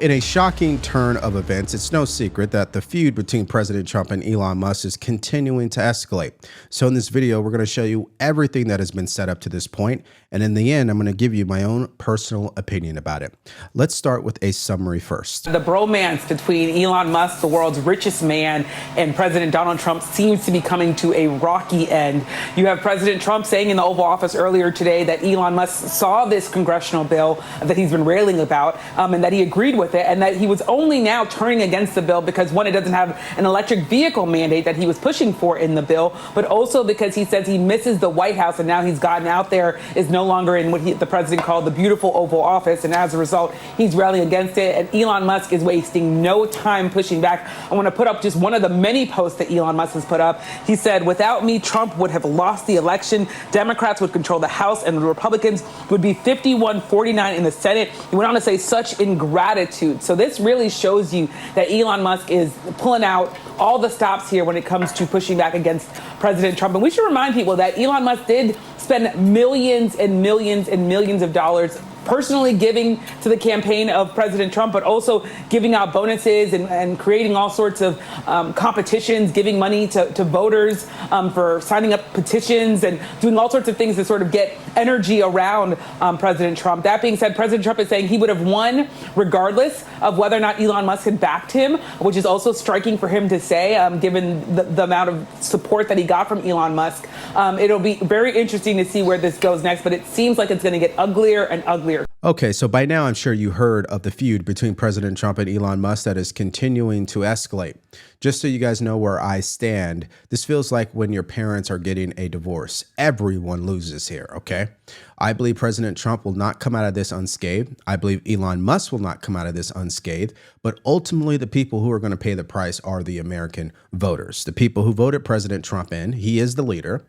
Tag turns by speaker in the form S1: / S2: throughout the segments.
S1: In a shocking turn of events, it's no secret that the feud between President Trump and Elon Musk is continuing to escalate. So in this video, we're going to show you everything that has been set up to this point. And in the end, I'm going to give you my own personal opinion about it. Let's start with a summary first.
S2: The bromance between Elon Musk, the world's richest man, and President Donald Trump seems to be coming to a rocky end. You have President Trump saying in the Oval Office earlier today that Elon Musk saw this congressional bill that he's been railing about and that he agreed with it, and that he was only now turning against the bill because, one, it doesn't have an electric vehicle mandate that he was pushing for in the bill, but also because he says he misses the White House, and now he's gotten out there, is no longer in what the president called the beautiful Oval Office, and as a result, he's railing against it. And Elon Musk is wasting no time pushing back. I want to put up just one of the many posts that Elon Musk has put up. He said, "Without me, Trump would have lost the election. Democrats would control the House, and the Republicans would be 51-49 in the Senate." He went on to say, "Such ingratitude." So this really shows you that Elon Musk is pulling out all the stops here when it comes to pushing back against President Trump. And we should remind people that Elon Musk did spend millions and millions and millions of dollars personally giving to the campaign of President Trump, but also giving out bonuses and creating all sorts of competitions, giving money to voters for signing up petitions and doing all sorts of things to sort of get energy around President Trump. That being said, President Trump is saying he would have won regardless of whether or not Elon Musk had backed him, which is also striking for him to say, given the amount of support that he got from Elon Musk. It'll be very interesting to see where this goes next, but it seems like it's going to get uglier and uglier.
S1: Okay, so by now I'm sure you heard of the feud between President Trump and Elon Musk that is continuing to escalate. Just so you guys know where I stand, this feels like when your parents are getting a divorce. Everyone loses here, okay? I believe President Trump will not come out of this unscathed. I believe Elon Musk will not come out of this unscathed. But ultimately, the people who are going to pay the price are the American voters, the people who voted President Trump in. He is the leader.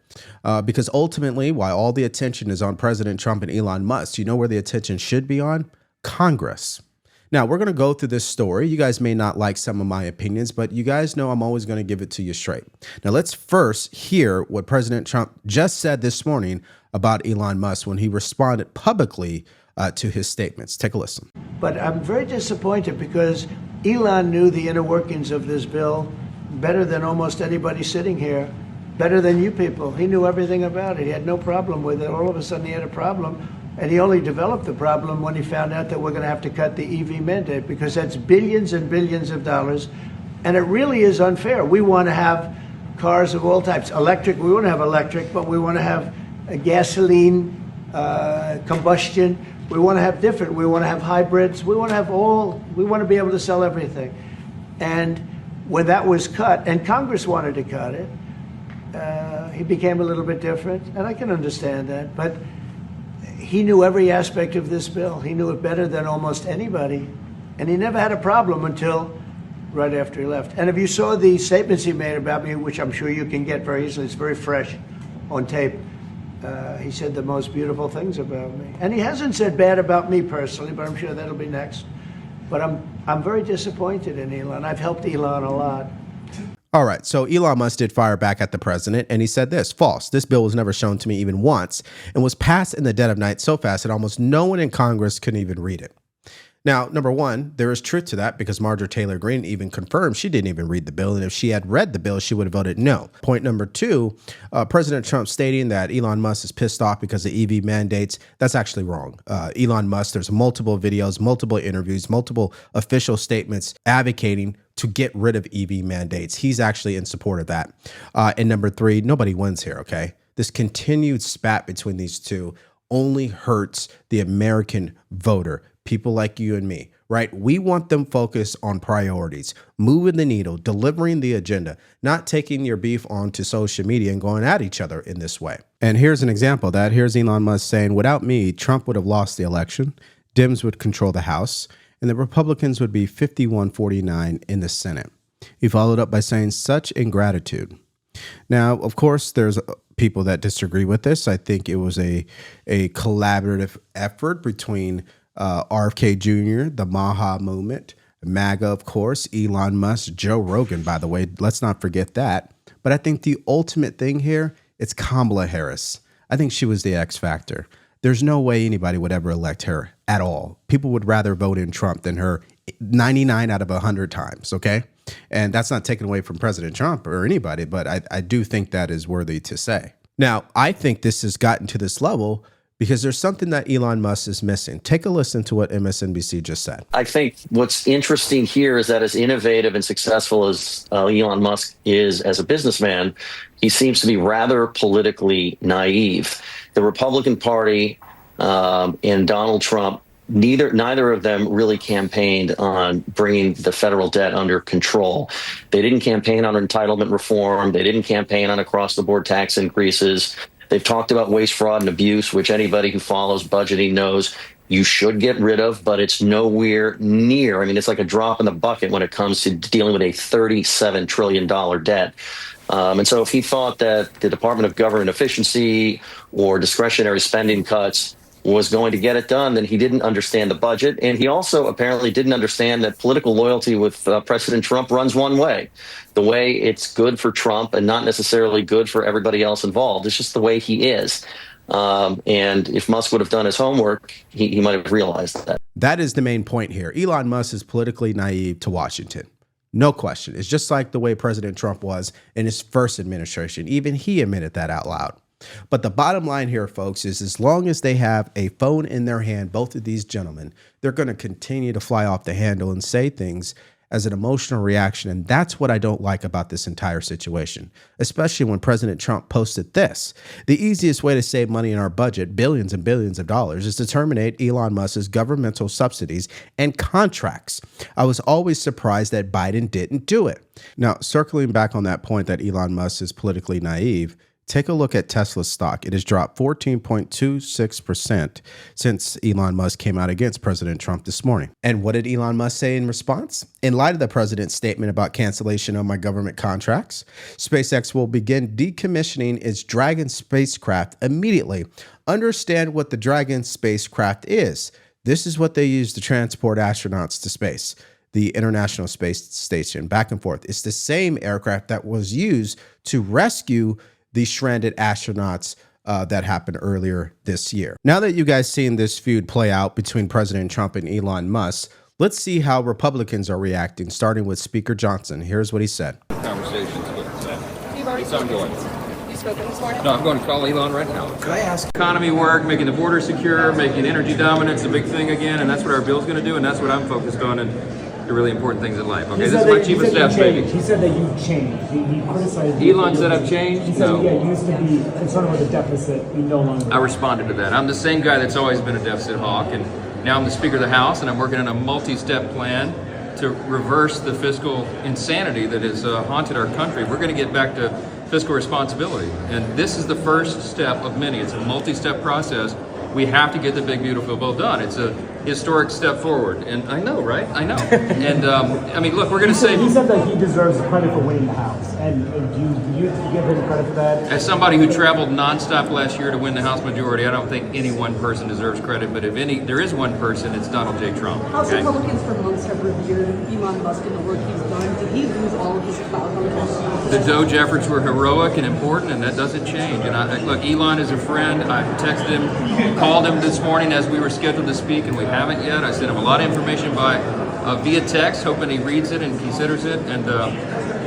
S1: Because ultimately, while all the attention is on President Trump and Elon Musk, you know where the attention should be on? Congress. Now, we're going to go through this story. You guys may not like some of my opinions, but you guys know I'm always going to give it to you straight. Now, let's first hear what President Trump just said this morning about Elon Musk when he responded publicly to his statements. Take a listen.
S3: But I'm very disappointed because Elon knew the inner workings of this bill better than almost anybody sitting here, better than you people. He knew everything about it. He had no problem with it. All of a sudden, he had a problem. And he only developed the problem when he found out that we're going to have to cut the EV mandate, because that's billions and billions of dollars. And it really is unfair. We want to have cars of all types. Electric, we want to have electric, but we want to have a gasoline, combustion. We want to have different. We want to have hybrids. We want to have all. We want to be able to sell everything. And when that was cut, and Congress wanted to cut it, he became a little bit different. And I can understand that. But he knew every aspect of this bill. He knew it better than almost anybody. And he never had a problem until right after he left. And if you saw the statements he made about me, which I'm sure you can get very easily, it's very fresh on tape, he said the most beautiful things about me. And he hasn't said bad about me personally, but I'm sure that'll be next. But I'm very disappointed in Elon. I've helped Elon a lot.
S1: All right, so Elon Musk did fire back at the president, and he said this: false. This bill was never shown to me even once and was passed in the dead of night so fast that almost no one in Congress couldn't even read it. Now, number one, there is truth to that because Marjorie Taylor Greene even confirmed she didn't even read the bill. And if she had read the bill, she would have voted no. Point number two, President Trump stating that Elon Musk is pissed off because of EV mandates. That's actually wrong. Elon Musk, there's multiple videos, multiple interviews, multiple official statements advocating to get rid of EV mandates. He's actually in support of that. And number three, nobody wins here, okay? This continued spat between these two only hurts the American voter, people like you and me, right? We want them focused on priorities, moving the needle, delivering the agenda, not taking your beef onto social media and going at each other in this way. And here's an example of that. Here's Elon Musk saying, without me, Trump would have lost the election, Dems would control the House, and the Republicans would be 51-49 in the Senate. He followed up by saying, such ingratitude. Now, of course, there's people that disagree with this. I think it was a collaborative effort between RFK Jr., the Maha movement, MAGA, of course, Elon Musk, Joe Rogan, by the way. Let's not forget that. But I think the ultimate thing here, it's Kamala Harris. I think she was the X factor. There's no way anybody would ever elect her at all. People would rather vote in Trump than her 99 out of 100 times, okay? And that's not taken away from President Trump or anybody, but I do think that is worthy to say. Now, I think this has gotten to this level because there's something that Elon Musk is missing. Take a listen to what MSNBC just said.
S4: I think what's interesting here is that as innovative and successful as Elon Musk is as a businessman, he seems to be rather politically naive. The Republican Party and Donald Trump, neither of them really campaigned on bringing the federal debt under control. They didn't campaign on entitlement reform. They didn't campaign on across-the-board tax increases. They've talked about waste, fraud, and abuse, which anybody who follows budgeting knows you should get rid of, but it's nowhere near. I mean, it's like a drop in the bucket when it comes to dealing with a $37 trillion debt. And so if he thought that the Department of Government Efficiency or discretionary spending cuts was going to get it done, then he didn't understand the budget. And he also apparently didn't understand that political loyalty with President Trump runs one way. The way it's good for Trump and not necessarily good for everybody else involved. It's just the way he is. And if Musk would have done his homework, he might have realized that.
S1: That is the main point here. Elon Musk is politically naive to Washington. No question. It's just like the way President Trump was in his first administration. Even he admitted that out loud. But the bottom line here, folks, is as long as they have a phone in their hand, both of these gentlemen, they're going to continue to fly off the handle and say things as an emotional reaction. And that's what I don't like about this entire situation, especially when President Trump posted this. The easiest way to save money in our budget, billions and billions of dollars, is to terminate Elon Musk's governmental subsidies and contracts. I was always surprised that Biden didn't do it. Now, circling back on that point that Elon Musk is politically naive, take a look at Tesla's stock. It has dropped 14.26% since Elon Musk came out against President Trump this morning. And what did Elon Musk say in response? In light of the president's statement about cancellation of my government contracts, SpaceX will begin decommissioning its Dragon spacecraft immediately. Understand what the Dragon spacecraft is. This is what they use to transport astronauts to space, the International Space Station, back and forth. It's the same aircraft that was used to rescue the stranded astronauts that happened earlier this year. Now that you guys seen this feud play out between President Trump and Elon Musk, let's see how Republicans are reacting, starting with Speaker Johnson. Here's what he said.
S5: Conversations with
S6: You've already
S5: spoken
S6: you spoken this morning?
S5: No, I'm going to call Elon right now.
S6: Could I ask?
S5: Economy work, making the border secure, making energy dominance a big thing again, and that's what our bill's going to do, and that's what I'm focused on, and the really important things in life. Okay, this is my chief of staff's baby.
S7: He said that you've changed. He criticized
S5: Elon said I've changed?
S7: He said,
S5: No.
S7: yeah, you used to be concerned with the deficit. We no longer.
S5: I responded to that. I'm the same guy that's always been a deficit hawk, and now I'm the Speaker of the House, and I'm working on a multi-step plan to reverse the fiscal insanity that has haunted our country. We're going to get back to fiscal responsibility, and this is the first step of many. It's a multi-step process. We have to get the big, beautiful bill done. It's a historic step forward. And I know, right? I know. And, I mean, look, we're going to say...
S7: He said that he deserves credit for winning the House. And do you give him credit for that?
S5: As somebody who traveled nonstop last year to win the House majority, I don't think any one person deserves credit. But if there is one person, it's Donald J. Trump.
S8: House Republicans for months have revered Elon Musk and the work he's done. Did he lose all of his clout on the House?
S5: The Doge efforts were heroic and important, and that doesn't change. And look, Elon is a friend. I texted him, called him this morning as we were scheduled to speak, and we haven't yet. I sent him a lot of information via text, hoping he reads it and considers it. And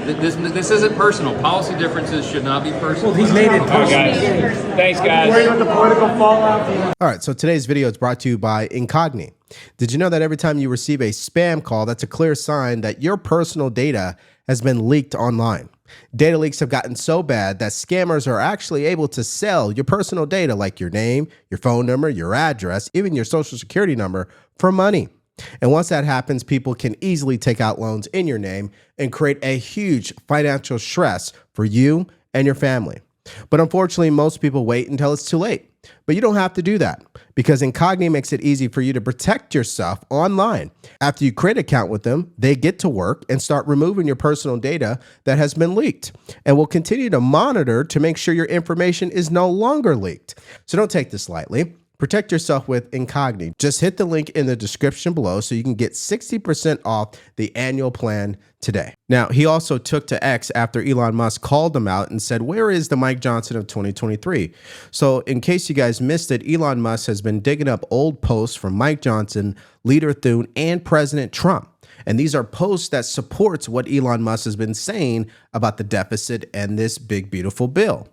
S5: this isn't personal. Policy differences should not be personal.
S7: Well, he's made it personal.
S9: Thanks, guys.
S7: Worried about the political fallout?
S1: All right, so today's video is brought to you by Incogni. Did you know that every time you receive a spam call, that's a clear sign that your personal data has been leaked online? Data leaks have gotten so bad that scammers are actually able to sell your personal data like your name, your phone number, your address, even your social security number for money. And once that happens, people can easily take out loans in your name and create a huge financial stress for you and your family. But unfortunately, most people wait until it's too late. But you don't have to do that because Incogni makes it easy for you to protect yourself online. After you create an account with them, they get to work and start removing your personal data that has been leaked and will continue to monitor to make sure your information is no longer leaked. So don't take this lightly. Protect yourself with Incogni. Just hit the link in the description below so you can get 60% off the annual plan today. Now, he also took to X after Elon Musk called him out and said, where is the Mike Johnson of 2023? So in case you guys missed it, Elon Musk has been digging up old posts from Mike Johnson, Leader Thune, and President Trump. And these are posts that supports what Elon Musk has been saying about the deficit and this big, beautiful bill.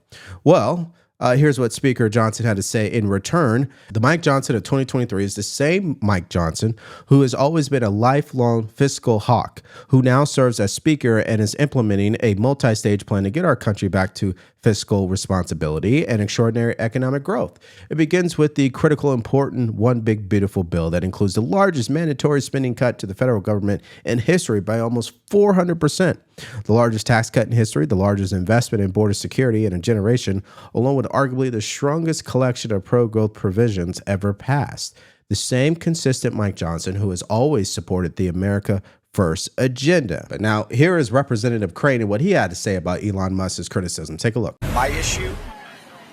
S1: Well, here's what Speaker Johnson had to say in return. The Mike Johnson of 2023 is the same Mike Johnson who has always been a lifelong fiscal hawk, who now serves as Speaker and is implementing a multi-stage plan to get our country back to fiscal responsibility and extraordinary economic growth. It begins with the critical, important One Big Beautiful Bill that includes the largest mandatory spending cut to the federal government in history by almost 400%, the largest tax cut in history, the largest investment in border security in a generation, along with arguably the strongest collection of pro-growth provisions ever passed. The same consistent Mike Johnson who has always supported the America First agenda. But now here is Representative Crane and what he had to say about Elon Musk's criticism. Take a look.
S9: My issue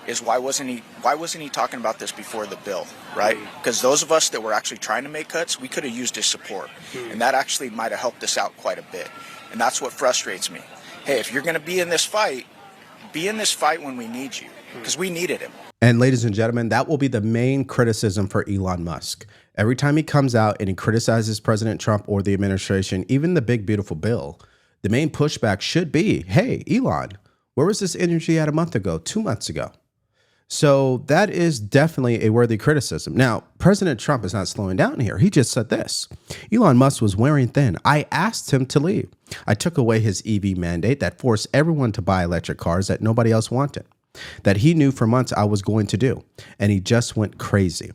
S9: is why wasn't he talking about this before the bill, right? Because those of us that were actually trying to make cuts, we could have used his support, and that actually might have helped us out quite a bit. And that's what frustrates me. Hey, if you're going to be in this fight when we need you, because we needed him.
S1: And ladies and gentlemen, that will be the main criticism for Elon Musk. Every time he comes out and he criticizes President Trump or the administration, even the big, beautiful bill, the main pushback should be, hey, Elon, where was this energy at a month ago, 2 months ago? So that is definitely a worthy criticism. Now, President Trump is not slowing down here. He just said this. Elon Musk was wearing thin. I asked him to leave. I took away his EV mandate that forced everyone to buy electric cars that nobody else wanted, that he knew for months I was going to do. And he just went crazy.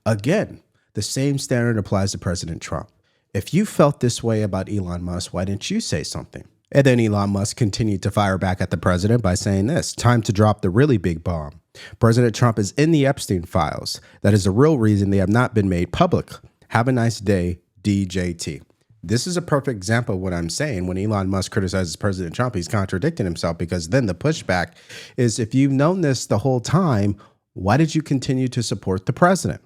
S1: Again, the same standard applies to President Trump. If you felt this way about Elon Musk, why didn't you say something? And then Elon Musk continued to fire back at the president by saying this, time to drop the really big bomb. President Trump is in the Epstein files. That is the real reason they have not been made public. Have a nice day, DJT. This is a perfect example of what I'm saying. When Elon Musk criticizes President Trump, he's contradicting himself, because then the pushback is, if you've known this the whole time, why did you continue to support the president?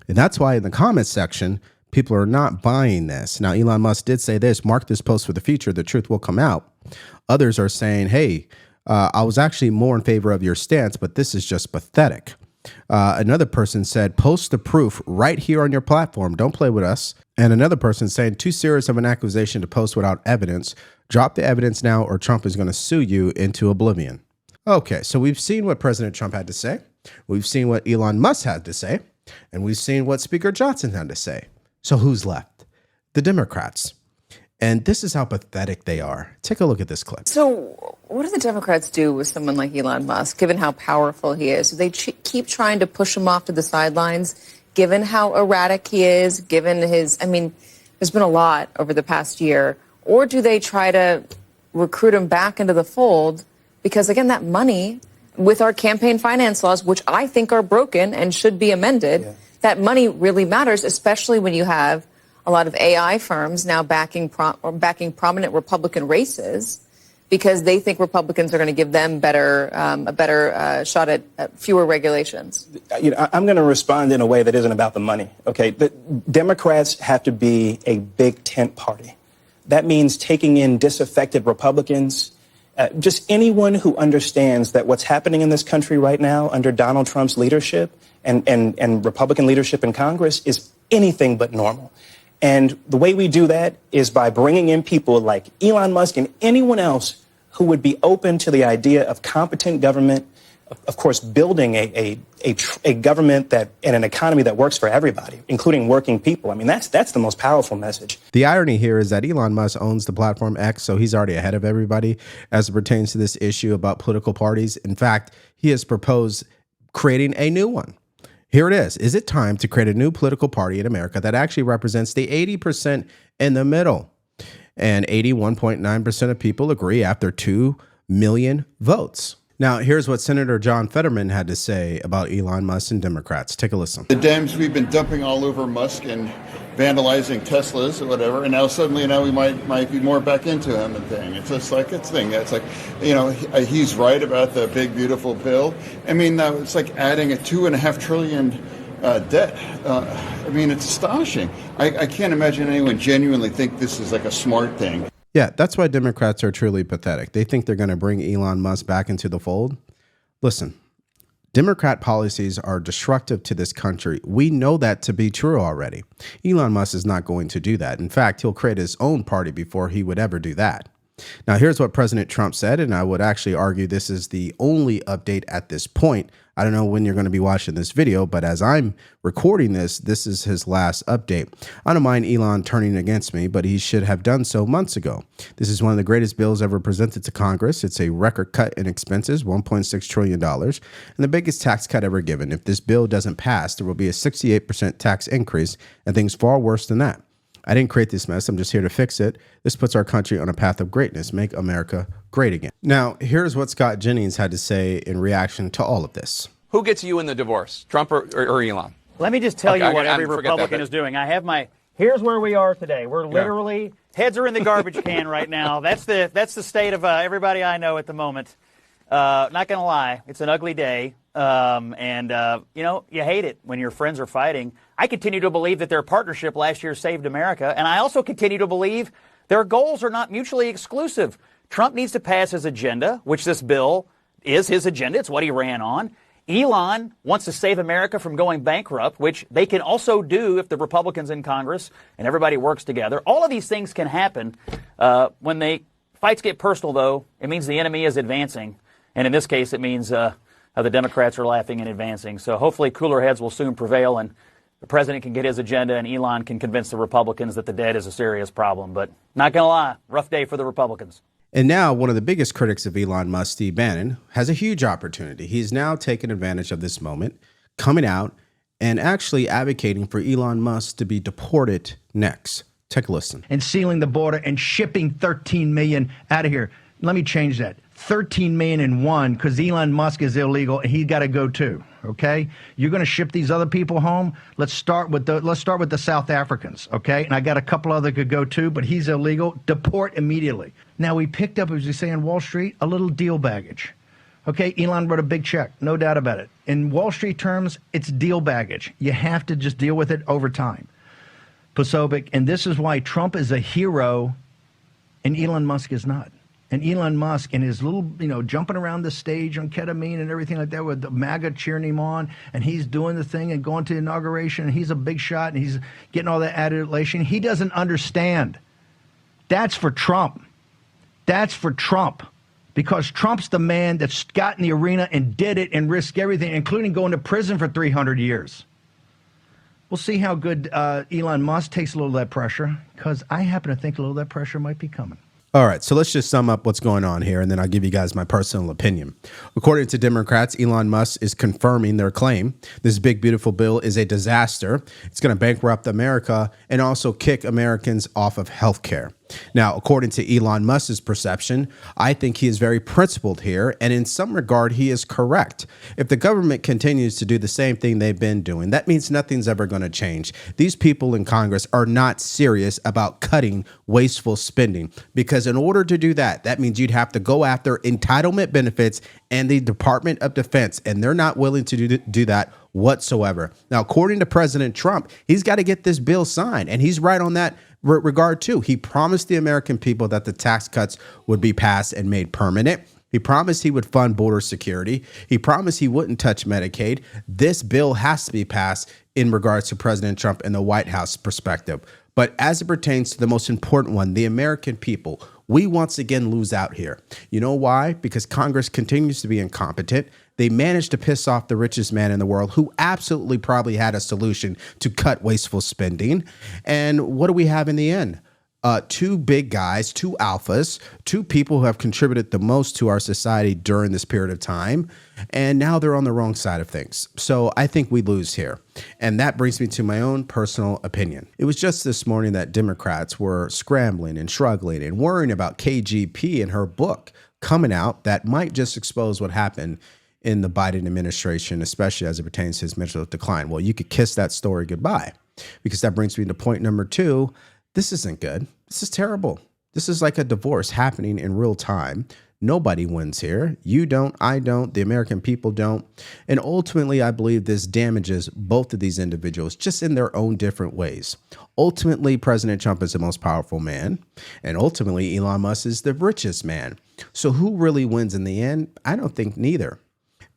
S1: And that's why in the comments section, people are not buying this. Now, Elon Musk did say this, mark this post for the future, the truth will come out. Others are saying, hey, I was actually more in favor of your stance, but this is just pathetic. Another person said, post the proof right here on your platform. Don't play with us. And another person saying, too serious of an accusation to post without evidence. Drop the evidence now or Trump is going to sue you into oblivion. Okay, so we've seen what President Trump had to say. We've seen what Elon Musk had to say. And we've seen what Speaker Johnson had to say. So who's left? The Democrats. And this is how pathetic they are. Take a look at this clip.
S10: So what do the Democrats do with someone like Elon Musk, given how powerful he is? Do they keep trying to push him off to the sidelines, given how erratic he is, given his, I mean, there's been a lot over the past year. Or do they try to recruit him back into the fold? Because, again, that money, with our campaign finance laws, which I think are broken and should be amended, that money really matters, especially when you have a lot of AI firms now backing prominent Republican races, because they think Republicans are going to give them a better shot at fewer regulations.
S11: I'm going to respond in a way that isn't about the money. Okay, the Democrats have to be a big tent party. That means taking in disaffected Republicans, just anyone who understands that what's happening in this country right now under Donald Trump's leadership and Republican leadership in Congress is anything but normal. And the way we do that is by bringing in people like Elon Musk and anyone else who would be open to the idea of competent government, of course, building a government that and an economy that works for everybody, including working people. I mean, that's the most powerful message.
S1: The irony here is that Elon Musk owns the platform X, so he's already ahead of everybody as it pertains to this issue about political parties. In fact, he has proposed creating a new one. Here it is. Is it time to create a new political party in America that actually represents the 80% in the middle? And 81.9% of people agree after 2 million votes. Now, here's what Senator John Fetterman had to say about Elon Musk and Democrats. Take a listen.
S12: The Dems, we've been dumping all over Musk and vandalizing Teslas or whatever, and now suddenly we might be more back into him and thing. It's just like it's like, you know, he's right about the big beautiful bill. I mean, it's like adding a $2.5 trillion debt. I mean, it's astonishing. I can't imagine anyone genuinely think this is like a smart thing.
S1: Yeah, that's why Democrats are truly pathetic. They think they're going to bring Elon Musk back into the fold. Listen, Democrat policies are destructive to this country. We know that to be true already. Elon Musk is not going to do that. In fact, he'll create his own party before he would ever do that. Now, here's what President Trump said, and I would actually argue this is the only update at this point. I don't know when you're going to be watching this video, but as I'm recording this, this is his last update. I don't mind Elon turning against me, but he should have done so months ago. This is one of the greatest bills ever presented to Congress. It's a record cut in expenses, $1.6 trillion, and the biggest tax cut ever given. If this bill doesn't pass, there will be a 68% tax increase and things far worse than that. I didn't create this mess. I'm just here to fix it. This puts our country on a path of greatness. Make America great again. Now, here's what Scott Jennings had to say in reaction to all of this.
S13: Who gets you in the divorce, Trump or Elon?
S14: Let me just tell you what every Republican is doing. I have here's where we are today. We're literally, heads are in the garbage can right now. That's the state of everybody I know at the moment. Not going to lie, it's an ugly day. You hate it when your friends are fighting. I continue to believe that their partnership last year saved America, and I also continue to believe their goals are not mutually exclusive. Trump needs to pass his agenda, which this bill is his agenda. It's what he ran on. Elon wants to save America from going bankrupt, which they can also do if the Republicans in Congress and everybody works together. All of these things can happen. When fights get personal, though, it means the enemy is advancing. And in this case, it means the Democrats are laughing and advancing. So hopefully cooler heads will soon prevail and the president can get his agenda and Elon can convince the Republicans that the debt is a serious problem. But not going to lie, rough day for the Republicans.
S1: And now one of the biggest critics of Elon Musk, Steve Bannon, has a huge opportunity. He's now taken advantage of this moment, coming out and actually advocating for Elon Musk to be deported next. Take a listen.
S15: And sealing the border and shipping 13 million out of here. Let me change that. 13 million and one, because Elon Musk is illegal and he got to go too. Okay, you're going to ship these other people home. Let's start with the South Africans. Okay, and I got a couple other could go too, but he's illegal. Deport immediately. Now we picked up, as we say on Wall Street, a little deal baggage. Okay, Elon wrote a big check, no doubt about it. In Wall Street terms, it's deal baggage. You have to just deal with it over time. Posobiec, and this is why Trump is a hero and Elon Musk is not. And Elon Musk and his little, jumping around the stage on ketamine and everything like that with the MAGA cheering him on, and he's doing the thing and going to the inauguration, and he's a big shot, and he's getting all that adulation. He doesn't understand. That's for Trump. That's for Trump. Because Trump's the man that's got in the arena and did it and risked everything, including going to prison for 300 years. We'll see how good Elon Musk takes a little of that pressure, because I happen to think a little of that pressure might be coming.
S1: All right, so let's just sum up what's going on here, and then I'll give you guys my personal opinion. According to Democrats, Elon Musk is confirming their claim. This big, beautiful bill is a disaster. It's going to bankrupt America and also kick Americans off of health care. Now, according to Elon Musk's perception, I think he is very principled here, and in some regard, he is correct. If the government continues to do the same thing they've been doing, that means nothing's ever going to change. These people in Congress are not serious about cutting wasteful spending, because in order to do that, that means you'd have to go after entitlement benefits and the Department of Defense, and they're not willing to do that whatsoever. Now, according to President Trump, he's got to get this bill signed, and he's right on that regard too. He promised the American people that the tax cuts would be passed and made permanent. He promised he would fund border security. He promised he wouldn't touch Medicaid. This bill has to be passed in regards to President Trump and the White House perspective. But as it pertains to the most important one, the American people, we once again lose out here. You know why? Because Congress continues to be incompetent. They managed to piss off the richest man in the world, who absolutely probably had a solution to cut wasteful spending. And what do we have in the end? Two big guys, two alphas, two people who have contributed the most to our society during this period of time. And now they're on the wrong side of things. So I think we lose here. And that brings me to my own personal opinion. It was just this morning that Democrats were scrambling and struggling and worrying about KGP and her book coming out that might just expose what happened in the Biden administration, especially as it pertains to his mental decline. Well, you could kiss that story goodbye, because that brings me to point number 2. This isn't good. This is terrible. This is like a divorce happening in real time. Nobody wins here. You don't, I don't, the American people don't. And ultimately, I believe this damages both of these individuals just in their own different ways. Ultimately, President Trump is the most powerful man. And ultimately, Elon Musk is the richest man. So who really wins in the end? I don't think neither.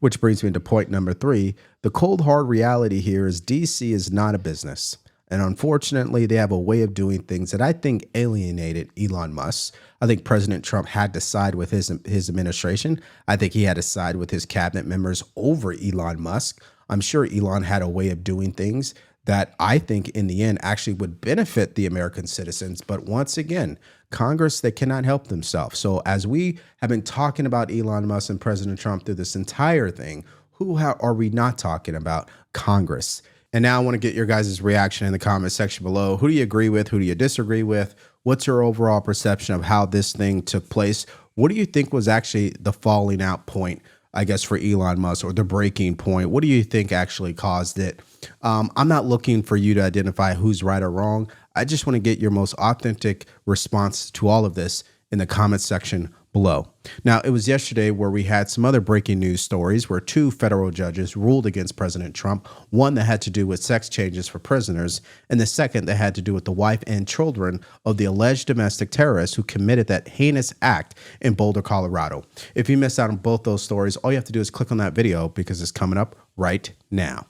S1: Which brings me to point number 3. The cold, hard reality here is DC is not a business. And unfortunately, they have a way of doing things that I think alienated Elon Musk. I think President Trump had to side with his administration. I think he had to side with his cabinet members over Elon Musk. I'm sure Elon had a way of doing things that I think in the end actually would benefit the American citizens. But once again, Congress, they cannot help themselves. So as we have been talking about Elon Musk and President Trump through this entire thing, who are we not talking about? Congress. And now I want to get your guys' reaction in the comment section below. Who do you agree with? Who do you disagree with? What's your overall perception of how this thing took place? What do you think was actually the falling out point, I guess, for Elon Musk, or the breaking point? What do you think actually caused it? I'm not looking for you to identify who's right or wrong. I just want to get your most authentic response to all of this in the comment section below. Now, it was yesterday where we had some other breaking news stories where 2 federal judges ruled against President Trump, one that had to do with sex changes for prisoners, and the second that had to do with the wife and children of the alleged domestic terrorist who committed that heinous act in Boulder, Colorado. If you missed out on both those stories, all you have to do is click on that video because it's coming up right now.